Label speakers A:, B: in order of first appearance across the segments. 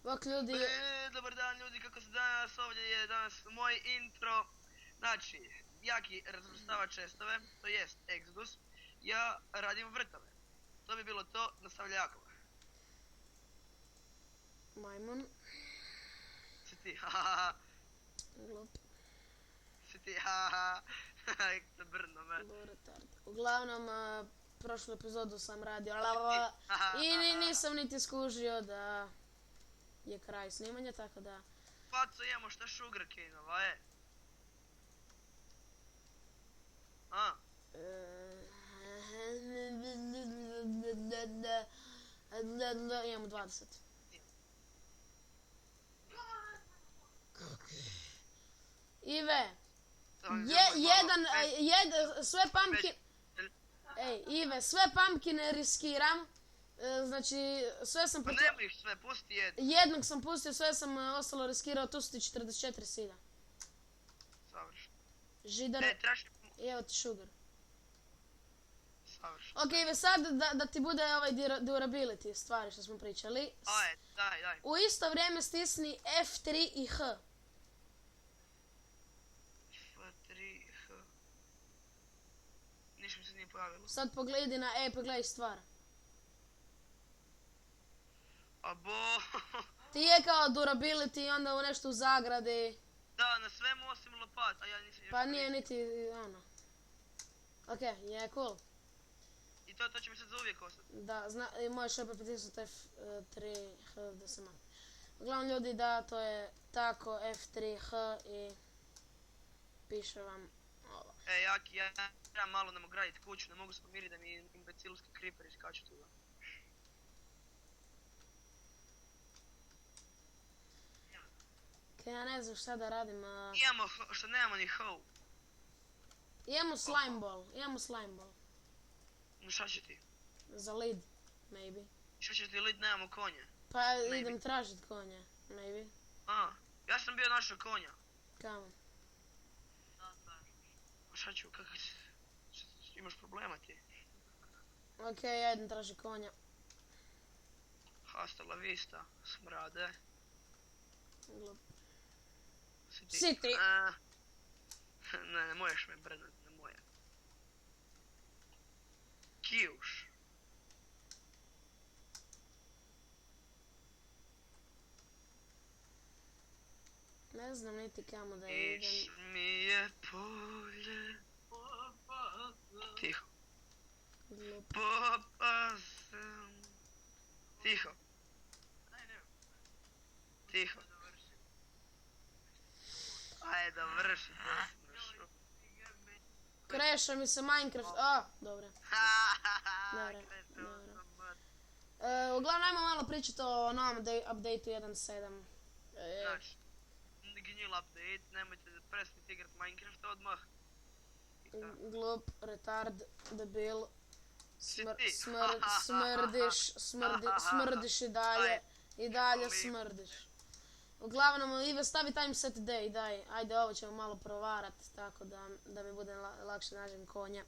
A: Bok ljudi...
B: Dobar dan ljudi, kako se danas, ovdje je danas moj intro. Znači, jaki razvrstava čestove, to jest Exodus. Ja radim vrtove. To bi bilo to, nastavlja Jakov.
A: Majmun.
B: Si ti, hahaha.
A: Glup.
B: Si ti, hahaha. Ekta brno, me.
A: Retard. Uglavnom, prošlu epizodu sam radio i nisam niti skužio da je kraj snimanja, tako da...
B: Paco, imamo šta Sugarcane-ova, je? A?
A: Imamo 20. Ive, sve pumpkin... Ej, Ive, sve pumpkine riskiram. Znači, sve sam...
B: Pa nemoj ih sve, pusti jednu.
A: Jednog sam pustio, sve sam ostalo riskirao, tu su ti 44 sida.
B: Savršeno.
A: Židar...
B: Ne, traži...
A: I evo ti sugar.
B: Savršeno.
A: Ok, Ive, sad da ti bude ovaj durability stvari što smo pričali.
B: Ajde, daj.
A: U isto vrijeme stisni F3 i H.
B: F3, H. Ništa mi se nije pojavilo.
A: Sad pogledaj stvar.
B: Abo.
A: Ti je kao durability i onda u nešto u zagradi.
B: Da, na svemu osim lopat, a ja nisam još...
A: Pa nije niti ono. Ok, je cool.
B: I to će mi sad za uvijek ostati.
A: Da, i možeš opet pritisnuti F3 H da se makne. Uglavnom ljudi, da, to je tako F3 H i piše vam ovo.
B: Jaki, ja trebam malo nam ograditi kuću, ne mogu se pomiriti da mi imbecilski creeperi skaču tuda.
A: Ja ne znam šta da radim.
B: Što nemamo ni hoe.
A: Imamo slime ball.
B: No šta će ti?
A: Za lid, maybe.
B: Šta će ti lid, nemamo konja.
A: Pa idem tražit konja, maybe.
B: Ja sam bio našao konja.
A: Kamo?
B: Šta ću, imaš problema ti?
A: Ok, ja idem tražit konja.
B: Hasta la vista, smrade.
A: Glup.
B: Si
A: Si ti.
B: Ne možeš me brnat, ne moje. Kijuš.
A: Ne znam niti kamo da idem.
B: Iš mi je polje. Tiho.
A: Glup.
B: Papa sam. Tiho. Tiho. Ajde, dovrši.
A: Kreša mi se Minecraft. Dobro. Uglavnom, ajmo malo pričati o novom updateu 1.7.
B: Znaš, gnjil update, nemojte prestati igrat Minecraft odmah.
A: Glup, retard, debil. Smrdiš i dalje smrdiš. Uglavnom, Ive, stavi timeset day, daj. Ajde, ovo ćemo malo provarat, tako da mi bude lakše nađem konja.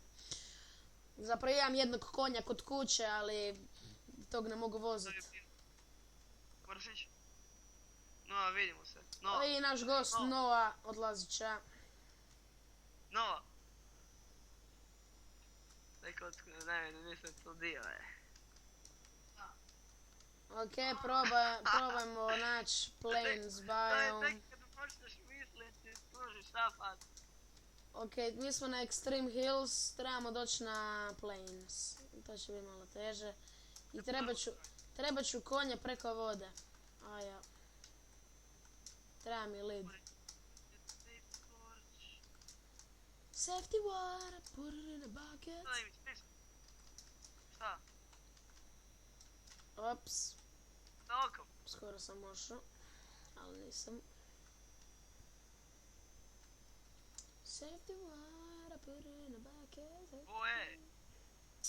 A: Zapravo imam jednog konja kod kuće, ali tog ne mogu voziti.
B: Moraš ići? No, vidimo se.
A: I naš gost Noa odlazit će.
B: Nova? Ne, nisam to dio,
A: Ok, probajmo naći plains biome.
B: Tek kad počneš misliti, služi šafat.
A: Ok, mi smo na Extreme Hills, trebamo doći na plains. To će biti malo teže. I trebat ću konja preko vode. Ja. Treba mi lid. Safety water, put it in a bucket.
B: Šta?
A: Ops.
B: Na oko.
A: Skoro sam mošao, ali nisam. Safety water, put it in a bucket.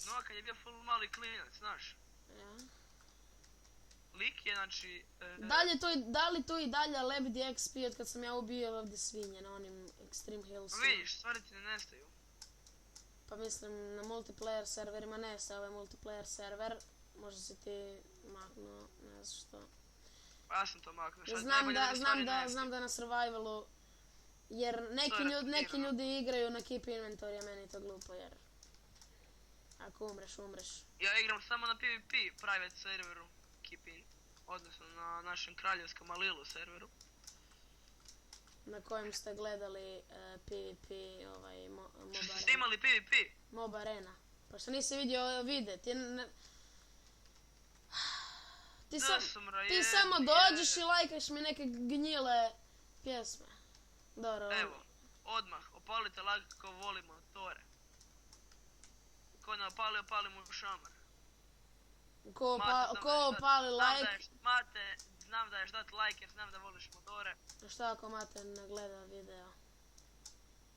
B: No, kad je bio full mali klinac, znaš.
A: Ja.
B: Lik je, znači...
A: Da li to i dalje lebdi XP od kad sam ja ubio ovdje svinje na onim Extreme Hillsima?
B: Vidiš, stvari ti ne nestaju.
A: Pa mislim, na multiplayer serverima nestaje, ovaj multiplayer server. Možda si ti maknuo, ne znam što.
B: Ja sam to maknuo. Šta
A: Znam
B: najbolje
A: da,
B: mi
A: znam
B: stvari
A: da,
B: ne-
A: znam da na survivalu, jer neki ljudi igraju na keep inventory, a meni je to glupo, jer ako umreš, umreš.
B: Ja igram samo na PvP private serveru, Keepin, odnosno na našem kraljevskom Alilu serveru.
A: Na kojem ste gledali PvP, MOBA
B: Što ste
A: Arena.
B: snimali PvP?
A: MOBA Arena. Pa što nisi vidio vide, ti samo dođeš i lajkaš mi neke gnjile pjesme. Dobro.
B: Evo, odmah, opalite like ako volimo Tore. Ko ne opali, opali mu šamar.
A: Ko
B: Mate,
A: opali like,
B: znam da ješ dat like jer znam da voliš motore.
A: šta ako Mate ne gleda video?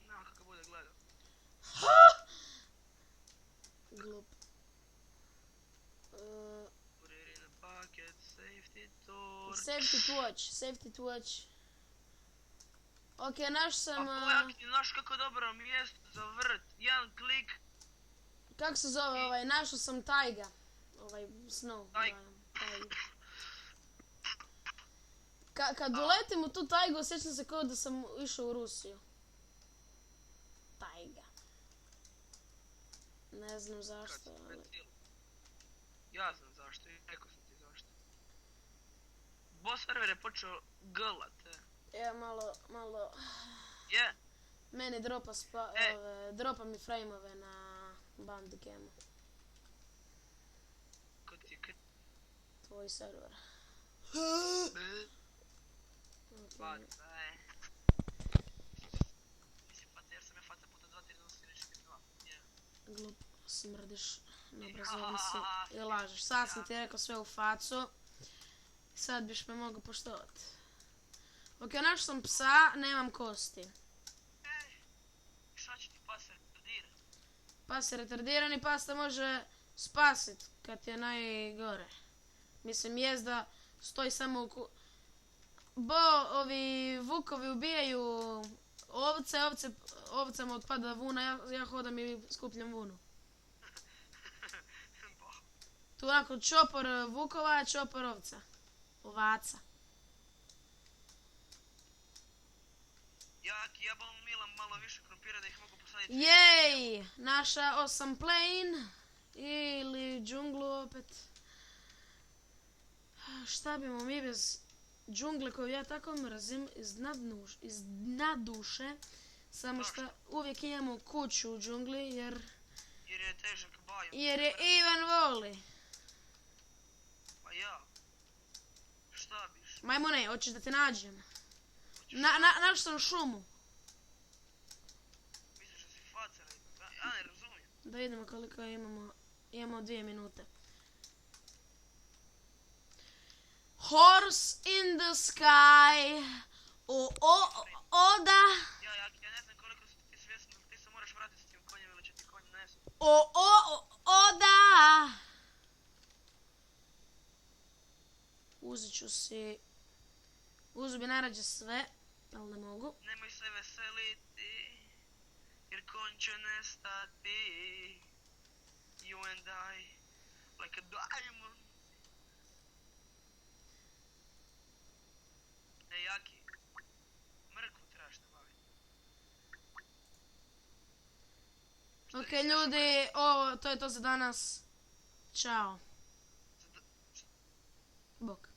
B: No, kako bude gledao.
A: Glup.
B: Put it in a bucket, safety torch.
A: Safety torch. Ok, naš sam...
B: Znaš kako dobro mjesto za vrt, jedan klik.
A: Kako se zove našao sam tajga. Snow.
B: Tajga.
A: Kad uletim u tu tajgu, osjećam se kao da sam išao u Rusiju. Tajga. Ne znam zašto, ali...
B: Ja znam zašto i rekao sam ti zašto. Boss server je počeo glate.
A: Malo...
B: Je?
A: Meni dropa mi frameove na Bandicam.
B: Ko ti je
A: Tvoj server.
B: Faca, Mislim faca jer sam ja faca puta 2, 3 donosi reći 2.
A: Glup, smrdiš, neobrazovan si i lažeš. Sad sam ti rekao sve u facu. Sad biš me mogao poštovat. Ok, našao sam psa, nemam kosti.
B: Šta će ti pas retardirat?
A: Pas je retardiran i pas te može spasit kad je najgore. Mislim, jezda stoji samo u ovi vukovi ubijaju ovcama otpada vuna, ja hodam i skupljam vunu. Tu onako čopor vukova, čopor ovca. Ovaca.
B: Ja bom milam malo više krompira da ih mogu posaditi.
A: Jej! Našao sam plane ili džunglu opet. Šta bimo mi bez džungle koju ja tako mrzim iz dna duše. Samo što uvijek imamo kuću u džungli jer
B: je težak baju.
A: jer je Ivan voli.
B: Pa ja. Šta biš?
A: Majmune, hoćeš da te nađem? Našao sam šumu.
B: Misliš da si faca? Ja ne razumijem.
A: Da vidimo koliko imamo. Imamo 2 minute. Horse in the sky. Oda.
B: Ja ne znam koliko si ti svjesno, ti se moraš vratiti s tim konjem ili će ti konj nesu.
A: Oda. Uzet ću si... Uzu bi najrađe sve, ali ne mogu.
B: Nemoj se veseliti, jer konj će nestati. You and I, like a diamond. Jaki, mrkvu trebaš nabaviti.
A: Ok, ljudi, to je to za danas. Ćao. Bok.